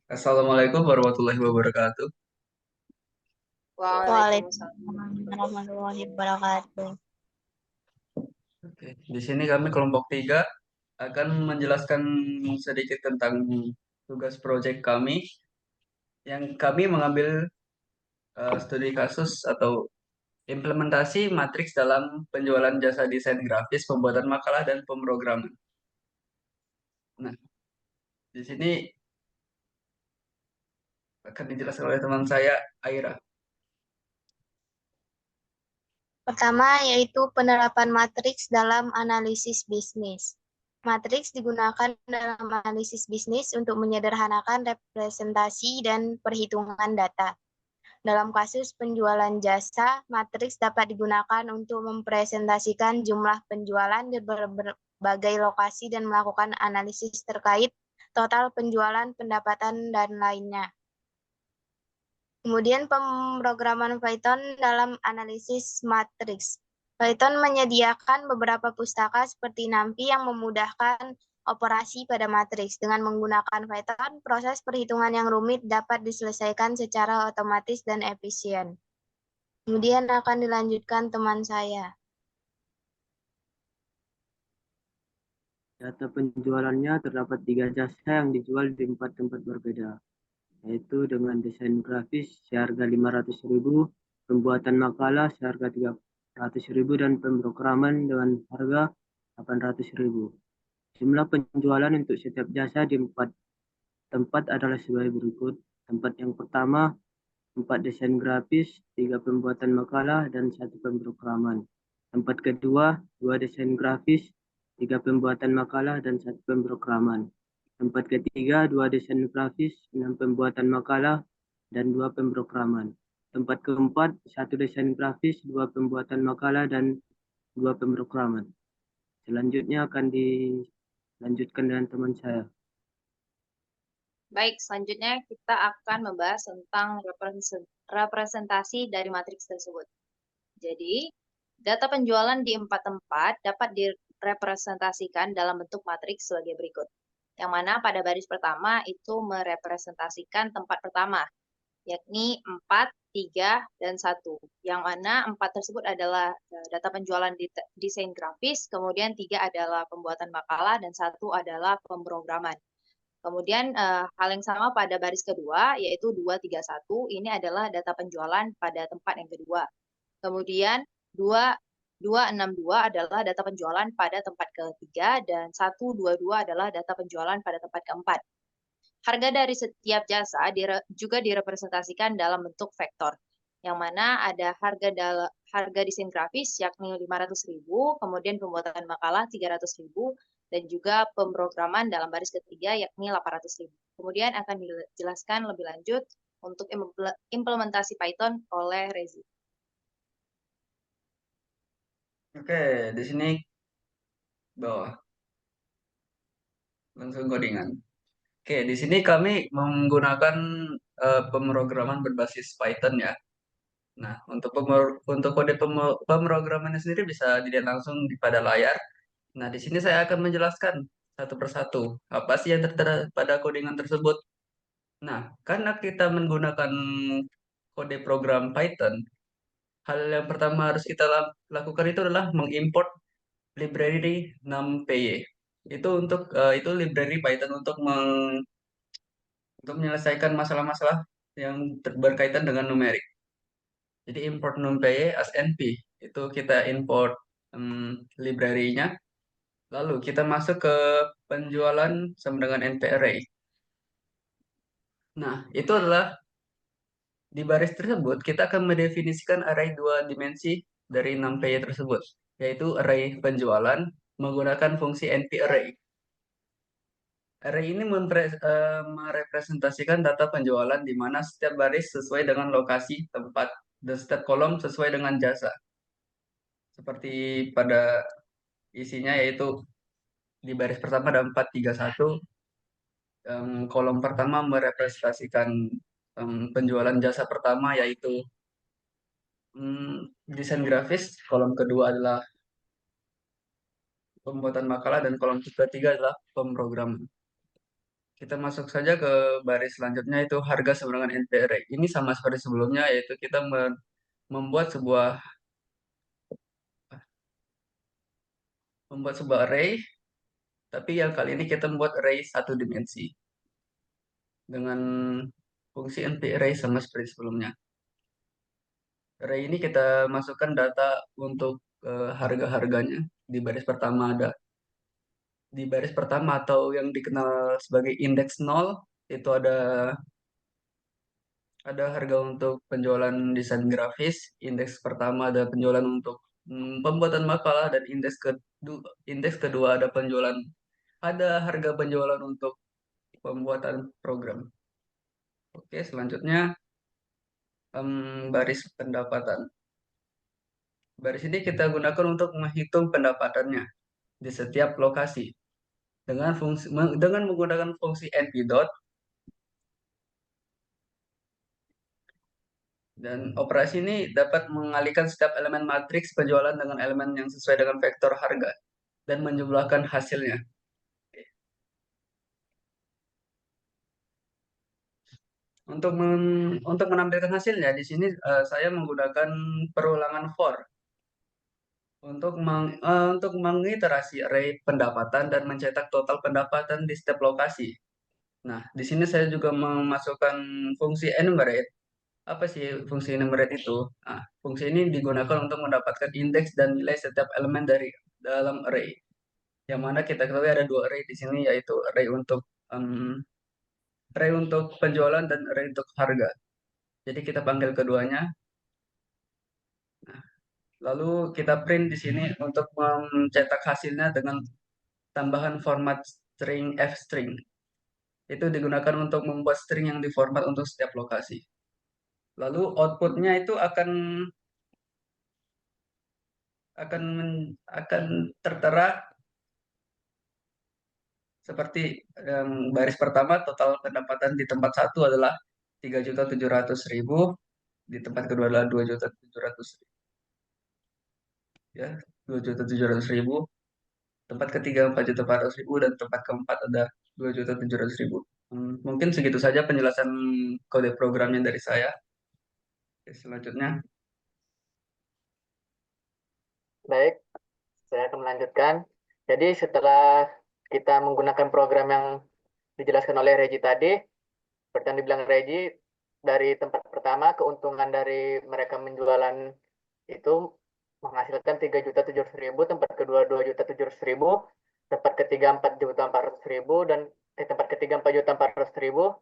Assalamualaikum warahmatullahi wabarakatuh. Waalaikumsalam. Waalaikumsalam warahmatullahi wabarakatuh. Oke, di sini kami kelompok 3 akan menjelaskan sedikit tentang tugas proyek kami yang kami mengambil studi kasus atau implementasi matriks dalam penjualan jasa desain grafis, pembuatan makalah dan pemrograman. Nah, di sini akan dijelaskan oleh teman saya, Aira. Pertama yaitu penerapan matriks dalam analisis bisnis. Matriks digunakan dalam analisis bisnis untuk menyederhanakan representasi dan perhitungan data. Dalam kasus penjualan jasa, matriks dapat digunakan untuk mempresentasikan jumlah penjualan di berbagai lokasi dan melakukan analisis terkait total penjualan, pendapatan, dan lainnya. Kemudian pemrograman Python dalam analisis matriks. Python menyediakan beberapa pustaka seperti NumPy yang memudahkan operasi pada matriks. Dengan menggunakan Python, proses perhitungan yang rumit dapat diselesaikan secara otomatis dan efisien. Kemudian akan dilanjutkan teman saya. Data penjualannya terdapat 3 jasa yang dijual di 4 tempat berbeda, yaitu dengan desain grafis seharga 500.000, pembuatan makalah seharga 300.000, dan pemrograman dengan harga 800.000. Jumlah penjualan untuk setiap jasa di 4 tempat adalah sebagai berikut. Tempat yang pertama, 4 desain grafis, 3 pembuatan makalah, dan 1 pemrograman. Tempat kedua, 2 desain grafis, 3 pembuatan makalah, dan 1 pemrograman. Tempat ketiga, 2 desain grafis, 6 pembuatan makalah, dan 2 pemrograman. Tempat keempat, 1 desain grafis, 2 pembuatan makalah, dan 2 pemrograman. Selanjutnya akan dilanjutkan dengan teman saya. Baik, selanjutnya kita akan membahas tentang representasi dari matriks tersebut. Jadi, data penjualan di 4 tempat dapat direpresentasikan dalam bentuk matriks sebagai berikut. Yang mana pada baris pertama itu merepresentasikan tempat pertama, yakni 4, 3, dan 1. Yang mana 4 tersebut adalah data penjualan desain grafis, kemudian 3 adalah pembuatan makalah, dan 1 adalah pemrograman. Kemudian hal yang sama pada baris kedua, yaitu 2, 3, 1, ini adalah data penjualan pada tempat yang kedua. Kemudian 2, 2, 6, 2 adalah data penjualan pada tempat ketiga, dan 1, 2, 2 adalah data penjualan pada tempat keempat. Harga dari setiap jasa juga direpresentasikan dalam bentuk vektor, yang mana ada harga desain grafis yakni 500.000, kemudian pembuatan makalah 300.000, dan juga pemrograman dalam baris ketiga yakni 800.000. Kemudian akan dijelaskan lebih lanjut untuk implementasi Python oleh Rezi. Oke, di sini bawah langsung codingan. Oke, di sini kami menggunakan pemrograman berbasis Python ya. Nah, untuk kode pemrogramannya sendiri bisa dilihat langsung pada layar. Nah, di sini saya akan menjelaskan satu persatu apa sih yang tertera pada codingan tersebut. Nah, karena kita menggunakan kode program Python, hal yang pertama harus kita lakukan itu adalah mengimport library NumPy. Itu library Python untuk menyelesaikan masalah-masalah yang berkaitan dengan numerik. Jadi import NumPy as NP itu kita import library-nya, lalu kita masuk ke penjualan sama dengan NP array. Nah, itu adalah di baris tersebut kita akan mendefinisikan array dua dimensi dari NumPy tersebut, yaitu array penjualan menggunakan fungsi NP array. Array ini merepresentasikan data penjualan di mana setiap baris sesuai dengan lokasi tempat dan setiap kolom sesuai dengan jasa. Seperti pada isinya yaitu di baris pertama ada 431. Kolom pertama merepresentasikan penjualan jasa pertama yaitu desain grafis. Kolom kedua adalah pembuatan makalah dan kolom ketiga adalah pemrograman. Kita masuk saja ke baris selanjutnya, itu harga sama dengan NPRA. Ini sama seperti sebelumnya, yaitu kita membuat sebuah array, tapi yang kali ini kita membuat array satu dimensi dengan fungsi NPArray sama seperti sebelumnya. Array ini kita masukkan data untuk harga-harganya. Di baris pertama atau yang dikenal sebagai indeks 0 itu ada harga untuk penjualan desain grafis. Indeks pertama ada penjualan untuk pembuatan makalah, dan indeks kedua ada harga penjualan untuk pembuatan program. Oke, selanjutnya baris pendapatan. Baris ini kita gunakan untuk menghitung pendapatannya di setiap lokasi dengan menggunakan fungsi np-dot, dan operasi ini dapat mengalihkan setiap elemen matriks penjualan dengan elemen yang sesuai dengan vektor harga dan menjumlahkan hasilnya. Untuk menampilkan hasilnya di sini saya menggunakan perulangan for untuk mengiterasi array pendapatan dan mencetak total pendapatan di setiap lokasi. Nah, di sini saya juga memasukkan fungsi enumerate. Apa sih fungsi enumerate itu? Nah, fungsi ini digunakan untuk mendapatkan indeks dan nilai setiap elemen dari dalam array. Yang mana kita ketahui ada dua array di sini, yaitu array untuk penjualan dan array untuk harga. Jadi kita panggil keduanya. Nah, lalu kita print di sini untuk mencetak hasilnya dengan tambahan format string f-string. Itu digunakan untuk membuat string yang diformat untuk setiap lokasi. Lalu outputnya itu akan akan tertera seperti baris pertama, total pendapatan di tempat satu adalah 3.700.000, di tempat kedua adalah 2.700.000, ya, 2.700.000, tempat ketiga 4.400.000, dan tempat keempat ada 2.700.000. Mungkin segitu saja penjelasan kode programnya dari saya. Oke, selanjutnya. Baik, saya akan melanjutkan. Jadi setelah kita menggunakan program yang dijelaskan oleh Regi tadi, seperti yang dibilang Regi, dari tempat pertama keuntungan dari mereka menjualan itu menghasilkan 3.700.000, tempat kedua 2.700.000, tempat ketiga 4.400.000, dan tempat ketiga 4.400.000,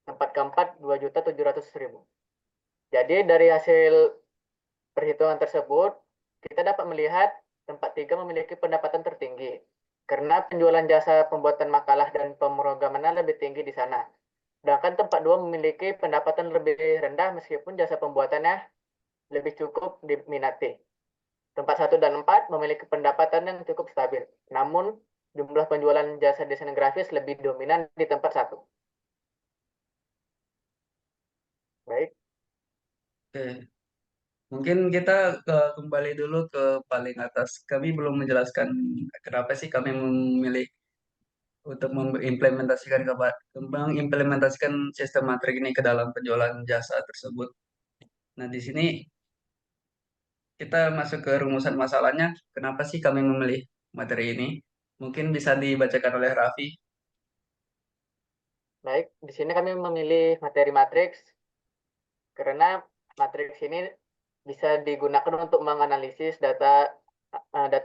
tempat keempat 2.700.000. Jadi dari hasil perhitungan tersebut, kita dapat melihat tempat 3 memiliki pendapatan tertinggi karena penjualan jasa pembuatan makalah dan pemrogramannya lebih tinggi di sana. Sedangkan tempat 2 memiliki pendapatan lebih rendah meskipun jasa pembuatannya lebih cukup diminati. Tempat 1 dan 4 memiliki pendapatan yang cukup stabil. Namun jumlah penjualan jasa desain grafis lebih dominan di tempat 1. Baik. Oke. Mungkin kita kembali dulu ke paling atas. Kami belum menjelaskan kenapa sih kami memilih untuk mengimplementasikan sistem matrik ini ke dalam penjualan jasa tersebut. Nah, di sini kita masuk ke rumusan masalahnya. Kenapa sih kami memilih materi ini? Mungkin bisa dibacakan oleh Raffi. Baik, di sini kami memilih materi matriks karena matriks ini bisa digunakan untuk menganalisis data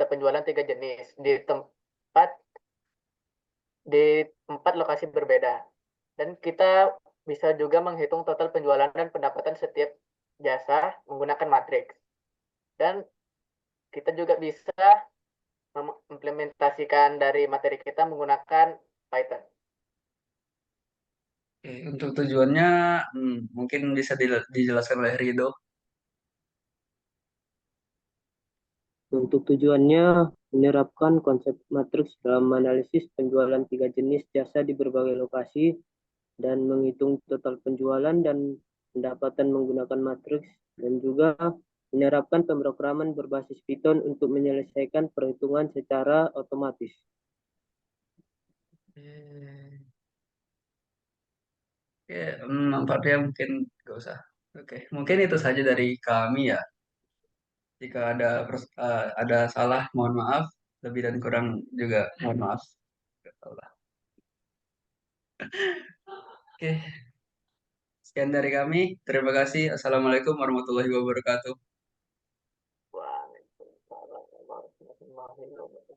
penjualan 3 jenis di 4 lokasi berbeda. Dan kita bisa juga menghitung total penjualan dan pendapatan setiap jasa menggunakan matriks. Dan kita juga bisa mengimplementasikan dari materi kita menggunakan Python. Oke, untuk tujuannya mungkin bisa dijelaskan oleh Rido. Untuk tujuannya, menerapkan konsep matriks dalam analisis penjualan 3 jenis jasa di berbagai lokasi dan menghitung total penjualan dan pendapatan menggunakan matriks, dan juga menerapkan pemrograman berbasis Python untuk menyelesaikan perhitungan secara otomatis. Oke, nampaknya mungkin nggak usah. Oke, mungkin itu saja dari kami ya. Jika ada salah, mohon maaf. Lebih dan kurang juga mohon maaf. Oke, sekian dari kami. Terima kasih. Assalamualaikum warahmatullahi wabarakatuh. Waalaikumsalam warahmatullahi wabarakatuh.